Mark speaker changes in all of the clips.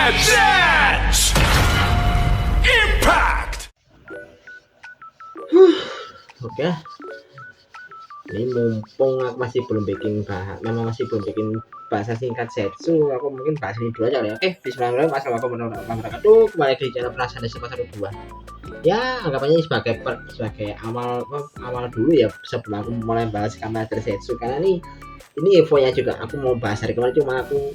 Speaker 1: Legends! Impact!
Speaker 2: Oke, ini mumpung aku masih belum bikin bahasa singkat Zetsu, aku mungkin bahas ini dulu aja ya. Oke, bismillahirrahmanirrahim. Assalamualaikum warahmatullahi wabarakatuh. Kembali di channel Perasaan Desa Pasar 2. Ya, anggapannya sebagai awal dulu ya, sebelum aku mulai bahas kamar dari Zetsu, karena ini infonya juga aku mau bahas hari kemarin, cuma aku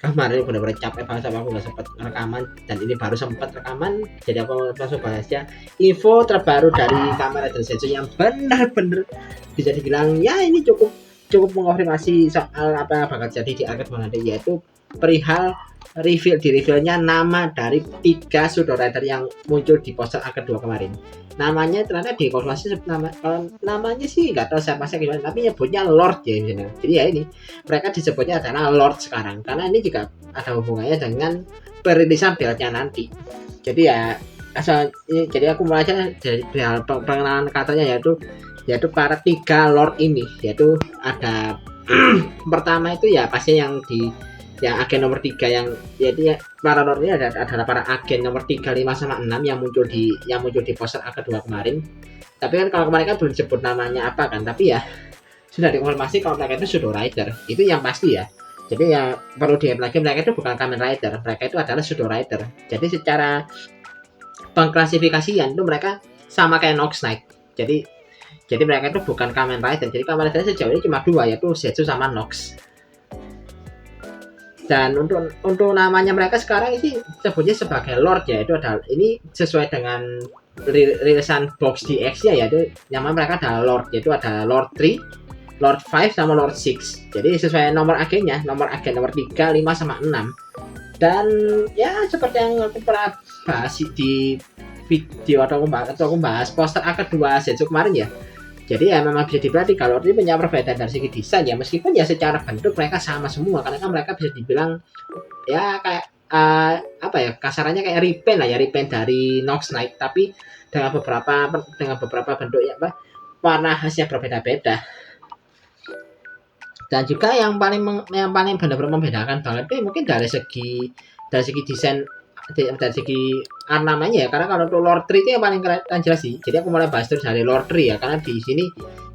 Speaker 2: kemarin benar-benar capek banget sama aku nggak sempat rekaman, dan ini baru sempat rekaman, jadi aku langsung bahas ya info terbaru dari kamera dari Zetsu yang benar-benar bisa dibilang ya ini cukup mengonfirmasi soal apa bakal jadi di arcade nanti, yaitu perihal revealnya nama dari 3 pseudo rider yang muncul di poster arcade 2 kemarin. Namanya ternyata dikonfirmasi namanya sih nggak tahu siapa sih gimana, tapi nyebutnya Lord ya misalnya. Jadi ya ini mereka disebutnya adalah Lord sekarang, karena ini juga ada hubungannya dengan perilisan build-nya nanti. Jadi ya jadi aku mulai aja dari pengenalan katanya, yaitu para 3 Lord ini, yaitu ada pertama itu ya pasti yang agen nomor 3 yang yaitu ya, para Lord ini adalah para agen nomor 3, 5 sama 6 yang muncul di poster arcade 2 kemarin. Tapi kan kalau kemarin kan belum disebut namanya apa kan, tapi ya sudah dikonfirmasi kalau mereka itu pseudo rider, itu yang pasti ya. Jadi ya perlu diingat lagi, mereka itu bukan Kamen Rider, mereka itu adalah pseudo rider. Jadi secara pengklasifikasian itu mereka sama kayak Nox Knight. Jadi mereka itu bukan Kamen Rider. Jadi Kamen Rider sejauh ini cuma 2, yaitu Zetsu sama Nox. Dan untuk namanya mereka sekarang sih sebutnya sebagai Lord ya, itu adalah ini sesuai dengan rilisan box DX ya, yaitu nama mereka adalah Lord, yaitu ada Lord 3, Lord 5 sama Lord 6. Jadi sesuai nomor agennya, nomor 3, 5 sama 6. Dan ya seperti yang aku pernah bahas di video atau aku bahas poster arcade 2 Zetsu kemarin ya. Jadi ya memang bisa dibilang kalau ini punya perbedaan dari segi desain ya, meskipun ya secara bentuk mereka sama semua, karena kan mereka bisa dibilang ya kayak apa ya, kasarannya kayak repaint lah ya, repaint dari Nox Knight, tapi dengan beberapa bentuk ya warna khasnya berbeda-beda. Dan juga yang paling benar-benar membedakan banget itu mungkin dari segi desain, dari segi namanya ya, karena kalau untuk Lord 3 itu yang paling keren jelas sih. Jadi aku mulai bahas terus dari Lord 3 ya, karena di sini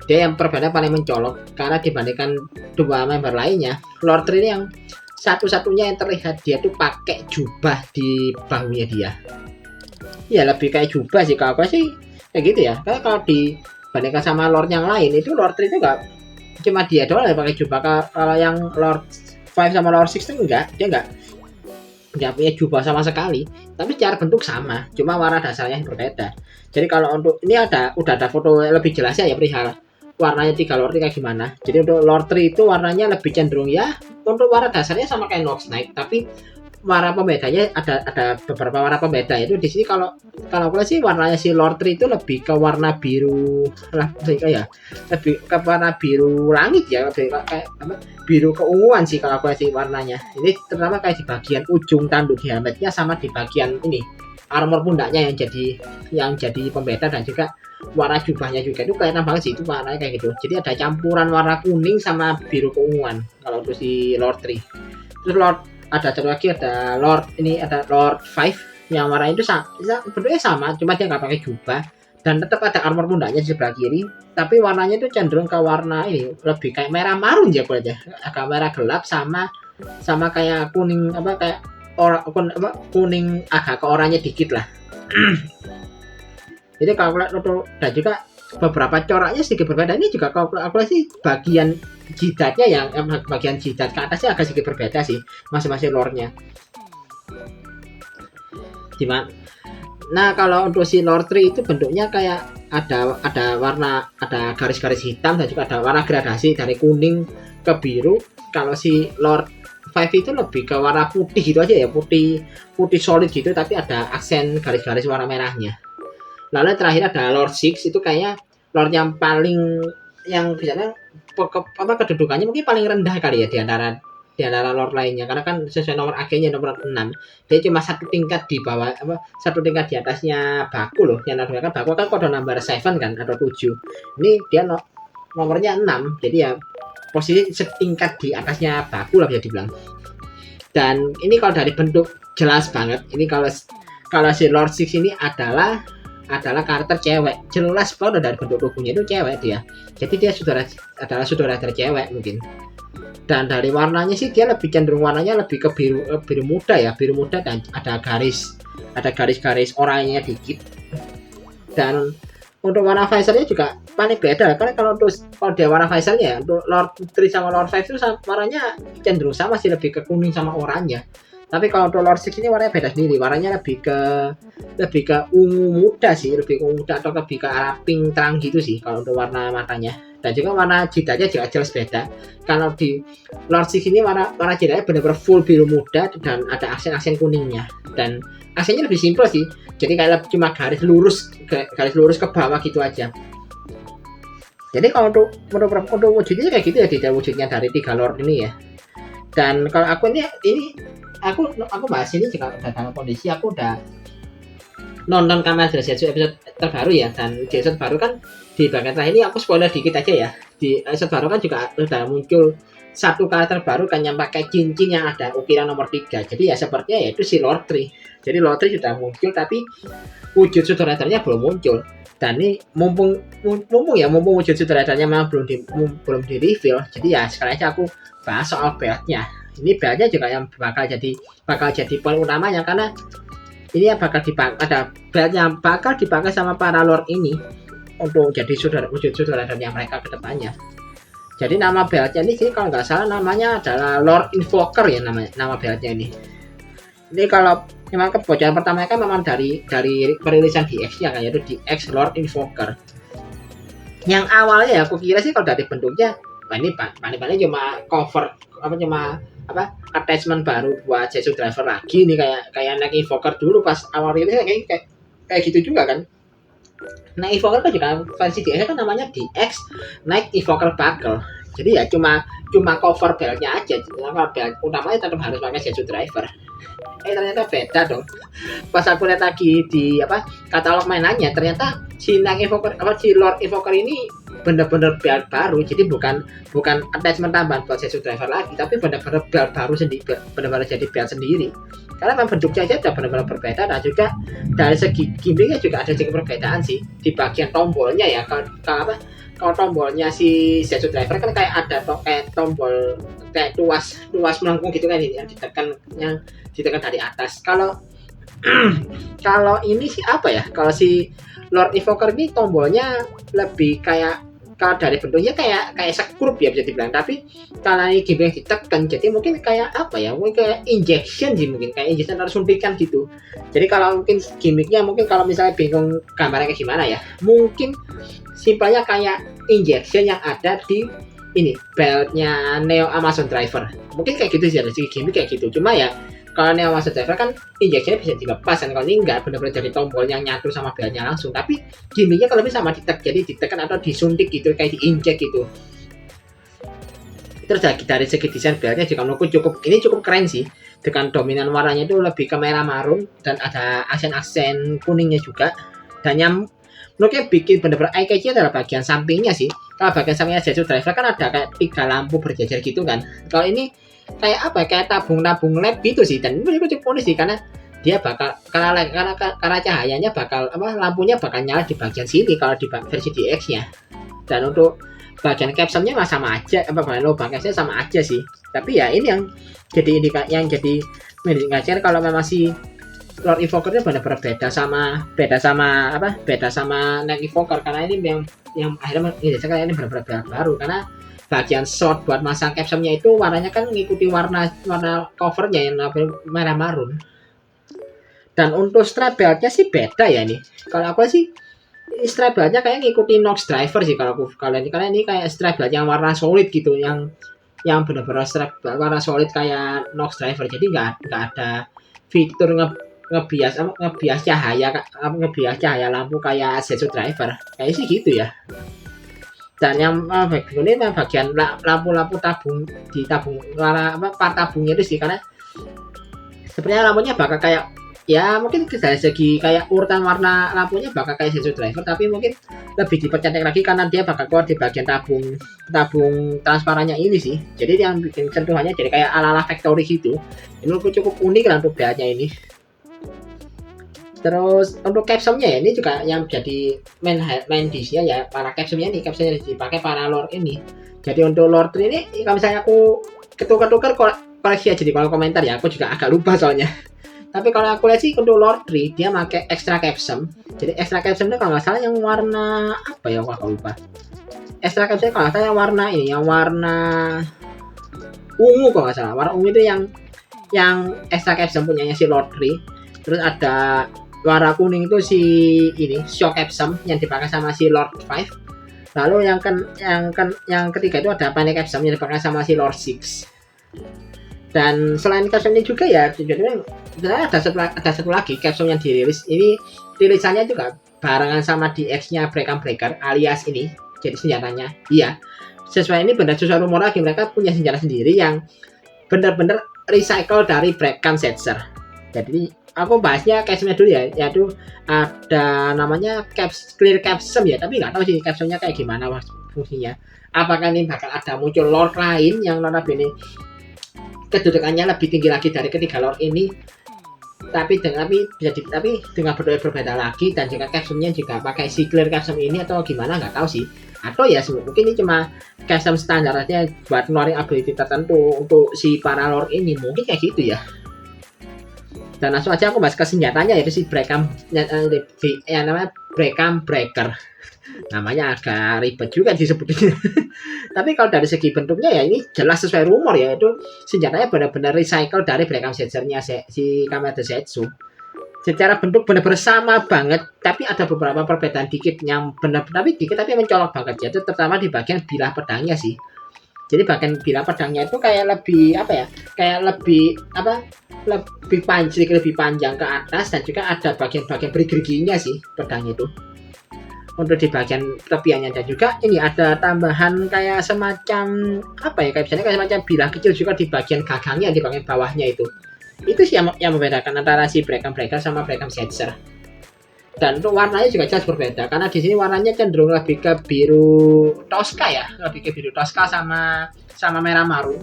Speaker 2: dia yang perbedaan paling mencolok, karena dibandingkan 2 member lainnya, Lord 3 ini yang satu-satunya yang terlihat dia tuh pakai jubah di bahunya dia. Ya lebih kayak jubah sih kalau aku sih kayak gitu ya, karena kalau dibandingkan sama Lord yang lain itu Lord 3 itu enggak cuma dia doang yang pakai jubah. Kalau yang Lord 5 sama Lord 6 itu dia nggak punya jubah sama sekali, tapi secara bentuk sama, cuma warna dasarnya yang berbeda. Jadi kalau untuk ini udah ada foto lebih jelasnya ya perihal warnanya 3 Lord kayak gimana. Jadi untuk Lord 3 itu warnanya lebih cenderung ya, untuk warna dasarnya sama kayak Nox Knight, tapi warna pembedanya ada beberapa warna pembeda. Itu di sini kalau aku lihat sih warnanya si Lord 3 itu lebih ke warna biru lah, lebih ke warna biru langit ya, lebih kayak biru keunguan sih kalau aku lihat sih warnanya. Ini terutama kayak di bagian ujung tanduk diameternya sama di bagian ini armor pundaknya yang jadi pembeda, dan juga warna jubahnya juga itu kelihatan banget sih, itu warnanya kayak gitu. Jadi ada campuran warna kuning sama biru keunguan kalau untuk si Lord 3. Terus ada satu lagi, ada Lord 5 yang warnanya itu bentuknya sama, cuma dia nggak pakai jubah, dan tetap ada armor pundaknya di sebelah kiri, tapi warnanya itu cenderung ke warna ini lebih kayak merah marun ya, agak merah gelap sama kayak kuning kayak kuning agak ke oranye dikit lah. Jadi kalau untuk dan juga beberapa coraknya sedikit berbeda. Ini juga kalau aku lihat sih bagian jidatnya bagian jidat ke atasnya agak sedikit berbeda sih masing-masing lore-nya. Nah kalau untuk si Lord 3 itu bentuknya kayak ada garis-garis hitam, dan juga ada warna gradasi dari kuning ke biru. Kalau si Lord 5 itu lebih ke warna putih gitu aja ya, putih solid gitu, tapi ada aksen garis-garis warna merahnya. Lalu terakhir ada Lord 6, itu kayaknya Lord yang paling yang biasanya kedudukannya mungkin paling rendah kali ya di antara Lord lainnya, karena kan sesuai nomor agennya nomor 6, dia cuma satu tingkat di bawah satu tingkat di atasnya Baku loh. Yang namanya Baku kan kode number 7 kan atau 7. Ini dia nomornya 6, jadi ya posisi setingkat di atasnya Baku lah bisa dibilang. Dan ini kalau dari bentuk jelas banget, ini kalau si Lord Six ini adalah karakter cewek, jelas banget dari bentuk tubuhnya itu cewek dia. Jadi dia adalah saudara cewek mungkin. Dan dari warnanya sih dia lebih cenderung warnanya lebih ke biru muda ya, biru muda, dan ada garis oranye dikit. Dan untuk warna visornya juga paling beda, karena kalau dia warna visornya untuk Lord 3 sama Lord 5 itu warnanya cenderung sama sih, lebih ke kuning sama oranye. Tapi kalau untuk Lord 6 ini warnanya beda sendiri, warnanya lebih ke ungu muda sih, lebih ke ungu muda atau lebih ke arah pink terang gitu sih kalau untuk warna matanya. Dan juga warna jidatnya juga jelas beda. Kalau di Lord 6 ini warna jidatnya benar-benar full biru muda dan ada aksen kuningnya. Dan aksennya lebih simpel sih. Jadi kayak cuma garis lurus ke bawah gitu aja. Jadi kalau untuk wujudnya kayak gitu ya, tidak wujudnya dari 3 Lord ini ya. Dan kalau aku ini aku bahas ini juga udah dalam kondisi aku udah nonton Kamen Rider Zetsu episode terbaru ya, dan di episode baru kan di bagian terakhir ini aku spoiler dikit aja ya. Di episode baru kan juga udah muncul satu karakter baru kan yang pakai cincin yang ada ukiran nomor 3. Jadi ya sepertinya yaitu si Lord 3. Jadi Lord 3 sudah muncul tapi wujud Sudradaranya belum muncul. Dan ini mumpung wujud Sudradarnya memang belum di reveal. Jadi ya sekali aja aku bahas soal beltnya. Ini beltnya juga yang bakal jadi poin utamanya, karena ini yang bakal ada belt yang bakal dipakai sama para Lord ini untuk jadi wujud Sudradarnya mereka ke depannya. Jadi nama beltnya ini sih kalau nggak salah namanya adalah Lord Invoker ya, nama beltnya ini. Ini kalau memang kebocoran pertama kan memang dari perilisan DX-nya kan, yaitu DX Lord Invoker. Yang awalnya ya aku kira sih kalau dari bentuknya ini paling cuma cover attachment baru buat Zetsu Driver lagi nih, kayak Night Invoker dulu pas awal rilisnya kayak gitu juga kan. Night Invoker kan juga versi DX kan namanya DX Night Invoker Buckle. Jadi ya cuma cover beltnya aja. Kalau belt utamanya tetap harus pakai Zetsu Driver. Ternyata beda dong. Pas aku lihat lagi di katalog mainannya, ternyata si Night Invoker si Lord Invoker ini bener-bener belt baru. Jadi bukan attachment tambahan buat Zetsu Driver lagi, tapi bener-bener belt baru sendiri, bener-bener jadi belt sendiri. Karena memang bentuknya aja udah benar-benar berbeda, dan juga dari segi gimmicknya juga ada sedikit perbedaan sih di bagian tombolnya ya. Kalau tombolnya si Zetsu Driver kan kayak ada kayak tombol kayak tuas melengkung gitu kan, ini yang ditekan dari atas. Kalau ini sih kalau si Lord Invoker ini tombolnya lebih kayak, kalau dari bentuknya kayak skrup ya bisa dibilang, tapi kalau ini gimmick ditekan jadi mungkin kayak mungkin kayak injection sih, mungkin kayak injection atau suntikan gitu. Jadi kalau mungkin gimmicknya, mungkin kalau misalnya bingung gambarnya kayak gimana ya, mungkin simpelnya kayak injection yang ada di ini beltnya Neo Amazon Driver, mungkin kayak gitu sih, dari segi gimmick kayak gitu. Cuma ya kalau Neo Amazon Driver kan injection bisa dilepas kan, kalau ini enggak, benar-benar jadi tombol yang nyatu sama beltnya langsung, tapi gimmicknya kalau lebih sama ditekan atau disuntik gitu, kayak diinjek gitu. Terus dari segi desain beltnya juga menurutku cukup keren sih, dengan dominan warnanya itu lebih ke merah marun dan ada aksen kuningnya juga. Dan yang menurutnya bikin bener-bener eye-catching adalah bagian sampingnya sih. Kalau bagian sampingnya Zetsu Driver kan ada kayak 3 lampu berjajar gitu kan. Kalau ini kayak kayak tabung LED gitu sih, dan ini cukup unik sih, karena dia bakal karena cahayanya bakal lampunya bakal nyala di bagian sini kalau di versi DX-nya. Dan untuk bagian captionnya sama aja, lubang captionnya sama aja sih. Tapi ya ini yang jadi indikasi kalau memang si Lord Invoker-nya benar-benar beda sama Night Invoker, karena ini yang akhirnya ini benar-benar baru, karena bagian short buat masang captionnya itu warnanya kan mengikuti warna covernya yang merah marun. Dan untuk strap beltnya sih beda ya nih. Kalau aku sih strap beltnya kayak ngikuti Nox Driver sih kalau ini, karena ini kayak strap belt yang warna solid gitu, yang benar-benar strap warna solid kayak Nox Driver. Jadi nggak ada fitur ngebias cahaya lampu kayak Zetsu Driver, kayak sih gitu ya. Dan yang bagian ini bagian lampu-lampu tabung part tabungnya itu sih, karena sebenarnya lampunya bakal kayak ya mungkin dari segi kayak urutan warna lampunya bakal kayak Zensu Driver, tapi mungkin lebih dipercantik lagi karena dia bakal keluar di bagian tabung tabung transparannya ini sih. Jadi yang bikin sentuhannya jadi kayak ala-ala factory gitu. Ini cukup unik lah untuk BA-nya ini. Terus untuk capsule-nya ya ini juga yang jadi main dish-nya ya, para capsule-nya ini capsule yang dipakai para lord ini. Jadi untuk lord 3 ini kalau misalnya aku ketukar-tukar koleksi aja di kolom komentar ya, aku juga agak lupa soalnya. Tapi kalau aku lihat sih untuk lord 3 dia pakai extra capsule. Jadi extra capsule itu kalau nggak salah yang warna apa ya, aku lupa. Extra capsule kalau nggak salah yang warna ini, yang warna ungu kalau nggak salah. Warna ungu itu yang extra capsule punyanya si lord 3. Terus ada warna kuning itu si ini shock capsule yang dipakai sama si lord 5. Lalu yang ketiga itu ada panic capsule yang dipakai sama si lord 6. Dan selain capsule ini juga ya, sebenarnya ada satu lagi capsule yang dirilis. Ini rilisannya juga barengan sama DX-nya Brecam Breaker alias ini. Jadi senjatanya, iya. Sesuai ini benar sesuai rumor lagi, mereka punya senjata sendiri yang benar-benar recycle dari Brecam Setzer. Jadi aku bahasnya capsule dulu ya, yaitu ada namanya clear capsule ya, tapi nggak tahu sih capsule-nya kayak gimana fungsinya. Apakah ini bakal ada muncul lord lain yang notabene kedudukannya lebih tinggi lagi dari ketiga lord ini, tapi dengan berbeda lagi, dan juga capsule-nya juga pakai si clear capsule ini atau gimana nggak tahu sih. Atau ya mungkin ini cuma capsule standar aja buat ngeluarin ability tertentu untuk si para lord ini, mungkin kayak gitu ya. Dan langsung aja aku bahas ke senjatanya, yaitu si Brecam namanya Brecam Breaker. Namanya agak ribet juga disebutnya. Tapi kalau dari segi bentuknya ya ini jelas sesuai rumor ya, itu senjatanya benar-benar recycle dari Brecam Setzernya si Kamado Zetsu. Secara bentuk benar-benar sama banget, tapi ada beberapa perbedaan dikit yang benar-benar tapi mencolok banget, yaitu terutama di bagian bilah pedangnya sih. Jadi bagian bilah pedangnya itu kayak lebih lebih panjang ke atas, dan juga ada bagian-bagian bergerginya sih pedangnya itu. Untuk di bagian tepiannya, dan juga ini ada tambahan kayak semacam kayak semacam bilah kecil juga di bagian gagangnya, di bagian bawahnya itu sih yang membedakan antara si Brecam Breaker sama Brecam Setzer. Dan untuk warnanya juga jelas berbeda, karena di sini warnanya cenderung lebih ke biru Tosca ya, lebih ke biru Tosca sama merah maru,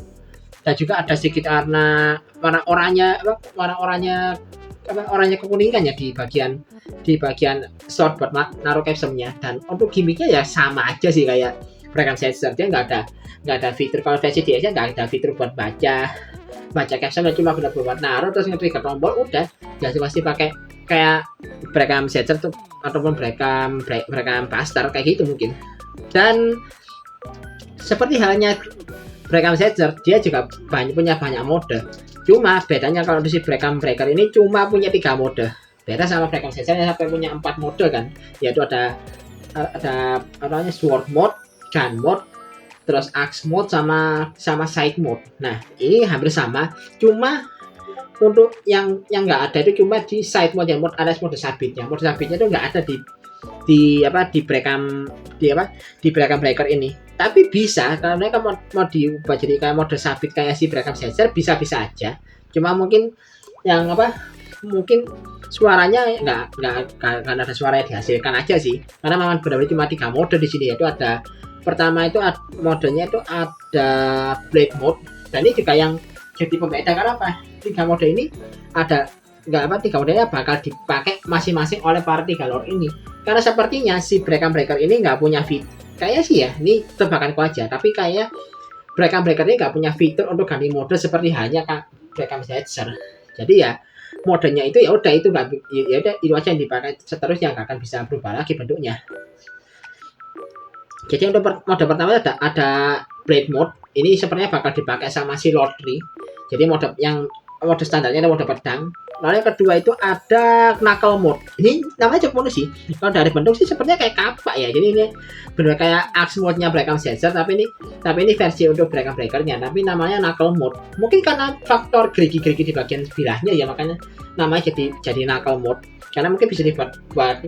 Speaker 2: dan juga ada sedikit warna oranye kekuningan ya di bagian short buat naruh capsule-nya. Dan untuk gimmicknya ya sama aja sih kayak Brecam Setzer, dia nggak ada fitur, kalau versi DS-nya nggak ada fitur buat baca capsule, cuma benar buat naruh terus nge-trigger tombol udah. Jadi pasti pakai kayak Brecam Setzer tuh, ataupun Brecam Buster kayak gitu mungkin. Dan seperti halnya Brecam Setzer, dia juga punya banyak mode. Cuma bedanya kalau di si Brecam Breaker ini cuma punya 3 mode. Beda sama Brecam Setzer yang sampai punya 4 mode kan. Yaitu ada sword mode, gun mode, terus axe mode sama side mode. Nah, ini hampir sama. Cuma untuk yang nggak ada itu cuma di side mode, yang ada mode sabitnya. Mode sabitnya itu nggak ada di Brecam Breaker ini. Tapi bisa kalau mereka mau diubah jadi kayak mode sabit kayak si Brecam Setzer, bisa aja. Cuma mungkin mungkin suaranya nggak ada suara yang dihasilkan aja sih, karena memang benar-benar cuma 3 mode di sini. Yaitu ada pertama itu modenya itu ada blade mode, dan ini juga yang jadi pembeda karena 3 mode ini ada 3 modenya bakal dipakai masing-masing oleh para 3 lord ini. Karena sepertinya si Brecam Breaker ini nggak punya fitur, kayak sih ya, ini tebakanku aja, tapi kayak Brecam Breaker ini nggak punya fitur untuk ganti mode seperti hanya Brecam Setzer. Jadi ya modenya itu ya udah itu aja yang dipakai seterusnya, nggak akan bisa berubah lagi bentuknya. Jadi untuk mode pertama ada blade mode, ini sepertinya bakal dipakai sama si lord 3. Jadi mode standarnya ada mode pedang. Lalu yang kedua itu ada knuckle mode. Ini namanya cukup unik sih. Kalau dari bentuk sih sepertinya kayak kapak ya. Jadi ini benar kayak axe mode-nya Brecam Setzer, tapi ini versi untuk Brecam Breaker-nya, tapi namanya knuckle mode. Mungkin karena faktor gerigi-gerigi di bagian bilahnya ya, makanya namanya jadi knuckle mode. Karena mungkin bisa dibuat buat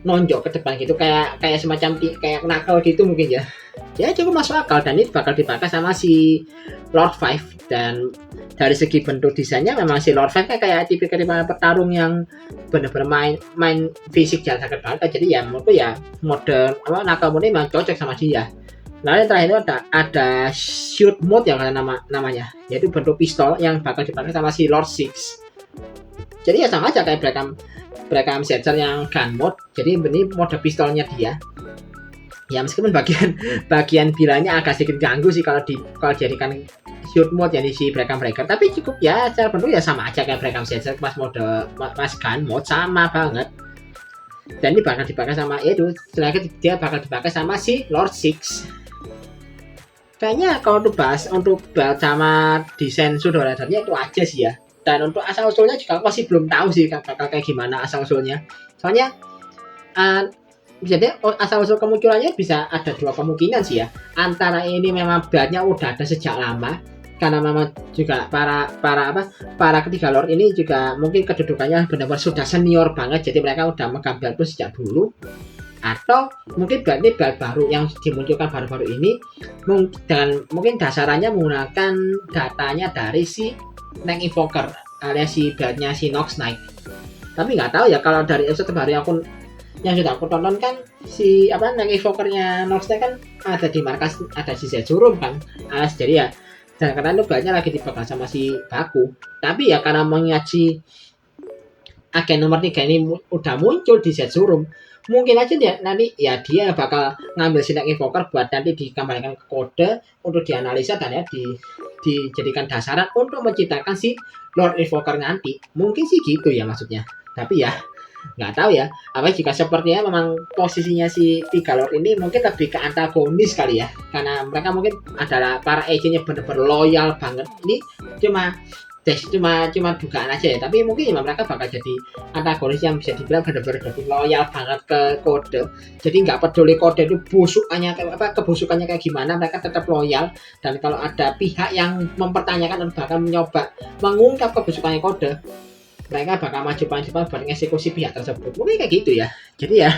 Speaker 2: nonjok ke depan gitu, kayak semacam kayak knuckle gitu mungkin ya. ya cukup masuk akal, dan ini bakal dipakai sama si Lord 5. Dan dari segi bentuk desainnya memang si Lord 5 kayak tipikal petarung yang bener-bener main fisik jalan sakit banget. Jadi ya menurutku ya mode Nakamura memang cocok sama dia. Lalu yang terakhir itu ada shoot mode yang namanya, yaitu bentuk pistol yang bakal dipakai sama si Lord 6. Jadi ya sama aja kayak Brackham Setzer yang gun mode. Jadi ini mode pistolnya dia. Ya meskipun bagian bilanya agak sedikit ganggu sih kalau dijadikan shoot mode yang si Brackham Breaker, tapi cukup ya secara bentuk ya sama aja kayak Brackham Setzer pas gun mode sama banget. Dan ini bakal dipakai sama itu, selanjutnya dia bakal dipakai sama si Lord 6. Kayaknya kalau untuk belt sama desain Sudoradarnya itu aja sih ya. Dan untuk asal usulnya juga masih belum tahu sih bakal kayak gimana asal usulnya. Soalnya jadi asal usul kemunculannya bisa ada dua kemungkinan sih ya. Antara ini memang beltnya udah ada sejak lama, karena memang juga para ketiga lord ini juga mungkin kedudukannya benar-benar sudah senior banget, jadi mereka udah megang belt itu sejak dulu. Atau mungkin belt ini belt baru yang dimunculkan baru-baru ini dengan mungkin dasarannya menggunakan datanya dari si Neck Invoker alias si beltnya si Nox Knight. Tapi nggak tahu ya, kalau dari episode terbaru yang sudah aku tonton kan si Neck Invokernya Nox Knight kan ada di markas, ada si Zetsurum kan alias, jadi ya dan karena itu beltnya lagi dipegang sama si Baku. Tapi ya karena mengingat si agen nomor 3 ini udah muncul di Zetsurum, mungkin aja dia bakal ngambil si Neck Invoker buat nanti dikembalikan ke kode untuk dianalisa dan ya dijadikan dasaran untuk menciptakan si Lord Invoker nanti. Mungkin sih gitu ya maksudnya. Tapi ya nggak tahu ya, apa jika sepertinya memang posisinya si tiga lord ini mungkin lebih ke antagonis kali ya, karena mereka mungkin adalah para agentnya benar-benar loyal banget. Ini cuma dugaan aja ya, tapi mungkin ya mereka bakal jadi antagonis yang bisa dibilang benar-benar loyal banget ke kode. Jadi nggak peduli kode itu kebusukannya kayak gimana, mereka tetap loyal. Dan kalau ada pihak yang mempertanyakan dan bahkan mencoba mengungkap kebusukannya kode, mereka bakal maju buat eksekusi pihak tersebut. Mungkin kayak gitu ya. Jadi ya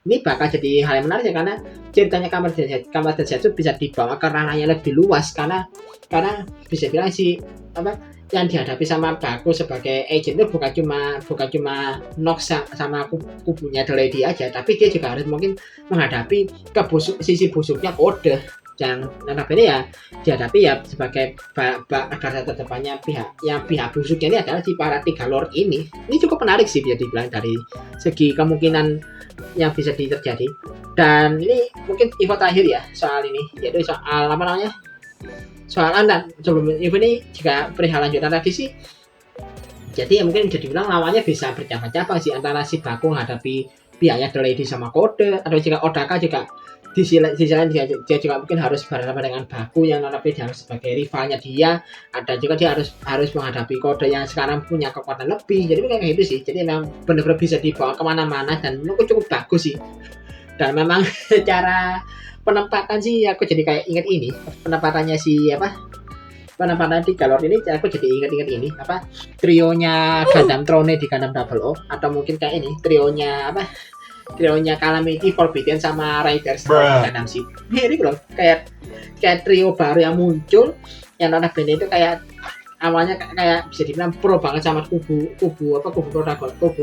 Speaker 2: ini bakal jadi hal yang menarik ya, karena ceritanya Kamar Densetsu bisa dibawa ke ranahnya lebih luas, karena bisa bilang si yang dihadapi sama Baku sebagai agent itu bukan cuma Nox sama kubunya The Lady aja, tapi dia juga harus mungkin menghadapi sisi busuknya kode yang notabene ya dihadapi ya sebagai agar terdepannya pihak busuknya ini adalah si para tiga lord ini. Ini cukup menarik sih bisa dibilang dari segi kemungkinan yang bisa terjadi. Dan ini mungkin info terakhir ya soal ini, yaitu soal soal anda sebelum info ini juga perihal lanjutan tadi sih. Jadi ya mungkin bisa dibilang lawannya bisa bercabang-cabang sih, antara si Baku menghadapi pihaknya The Lady sama kode, atau jika Odaka juga di sisi lain dia juga mungkin harus berhadapan dengan Baku yang notabene dianggap sebagai rivalnya dia. Ada juga dia harus menghadapi kode yang sekarang punya kekuatan lebih. Jadi kayak gitu sih. Jadi memang benar-benar bisa dibawa kemana-mana dan menurutku cukup bagus sih. Dan memang secara penempatan sih aku jadi kayak ingat ini penempatannya penempatan di Galor ini, aku jadi ingat ini trionya Gundam Throne di Gundam 00, atau mungkin kayak ini trionya Calamity, Forbidden sama Riders Gundam Seed. Ini bro kayak trio baru yang muncul yang notabene itu kayak awalnya kayak bisa dibilang pro banget sama kubu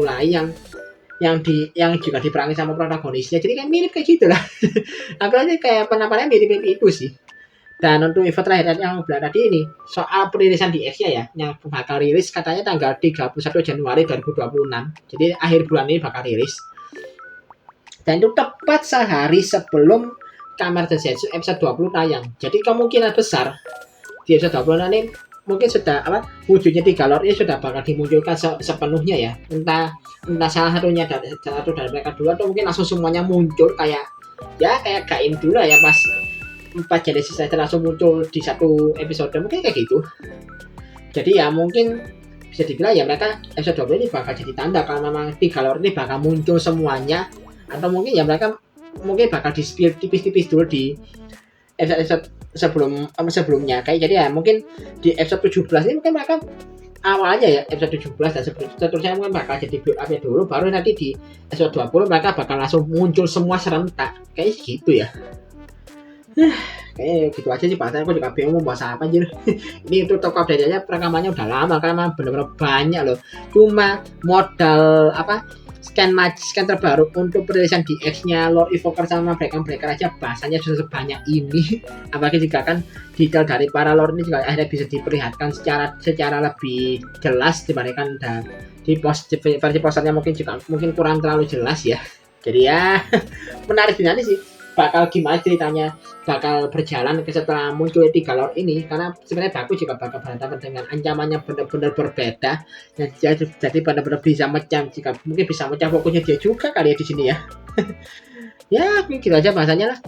Speaker 2: lain yang juga diperangi sama protagonisnya. Jadi kan mirip kayak gitu lah. Apalagi kayak penampakannya mirip itu sih. Dan untuk event terakhir yang bilang tadi ini soal perilisan di X ya yang bakal rilis katanya tanggal 31 Januari 2026. Jadi akhir bulan ini bakal rilis. Dan itu tepat sehari sebelum Kamar Densetsu episode 20 tayang. Jadi kemungkinan besar di episode 20 ini mungkin sudah wujudnya tiga lord ini sudah bakal dimunculkan sepenuhnya ya. Entah salah satunya dari mereka dulu, atau mungkin langsung semuanya muncul kayak Gaim dulu ya pas 4 Genesis saja langsung muncul di satu episode, mungkin kayak gitu. Jadi ya mungkin bisa dibilang ya mereka episode 20 ini bakal jadi tanda kalau memang tiga lord ini bakal muncul semuanya, atau mungkin ya mereka mungkin bakal di-spill tipis-tipis dulu di episode sebelumnya kayak. Jadi ya mungkin di episode 17 ini mungkin mereka awalnya ya episode 17 dan seterusnya mungkin bakal jadi build up dulu, baru nanti di episode 20 mereka bakal langsung muncul semua serentak kayak gitu ya. Kayaknya gitu aja sih bahasanya, aku juga bingung mau bahas apa anjir. Ini untuk toko update aja rekamannya udah lama karena bener-bener banyak loh. Cuma modal apa scan terbaru untuk perilisan DX-nya Lord Evoker sama Breaker aja bahasanya sudah sebanyak ini. Apalagi jika kan detail dari para Lord ini juga akhirnya bisa diperlihatkan secara lebih jelas dibandingkan di versi posternya mungkin kurang terlalu jelas ya. Jadi ya menarik dinanti sih, bakal gimana ceritanya bakal berjalan setelah muncul 3 Lord ini, karena sebenarnya Baku juga bakal berhadapan dengan ancamannya benar-benar berbeda dan jadi benar-benar bisa mecah, jika mungkin bisa mecah fokusnya dia juga kali ya di sini ya. Ya gitu aja bahasanya lah.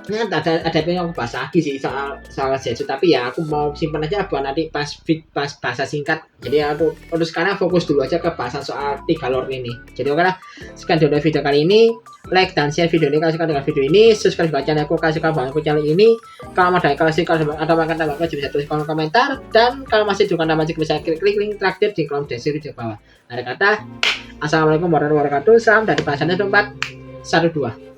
Speaker 2: Nah, ada yang aku bahas lagi sih soal Zetsu, tapi ya aku mau simpan aja buat nanti pas bahasa singkat. Jadi aku untuk sekarang fokus dulu aja ke bahasan soal 3 Lord ini. Jadi oke lah, sekian dulu video kali ini. Like dan share video ini kalau suka dengan video ini. Subscribe juga channel aku kalau suka banget channel ini. Kalau mau kalau suka atau makan tambah bisa tulis kolom komentar, dan kalau masih juga nama bisa klik link traktir di kolom deskripsi di bawah. Ada kata assalamualaikum warahmatullahi wabarakatuh. Salam dari Pasannya 412.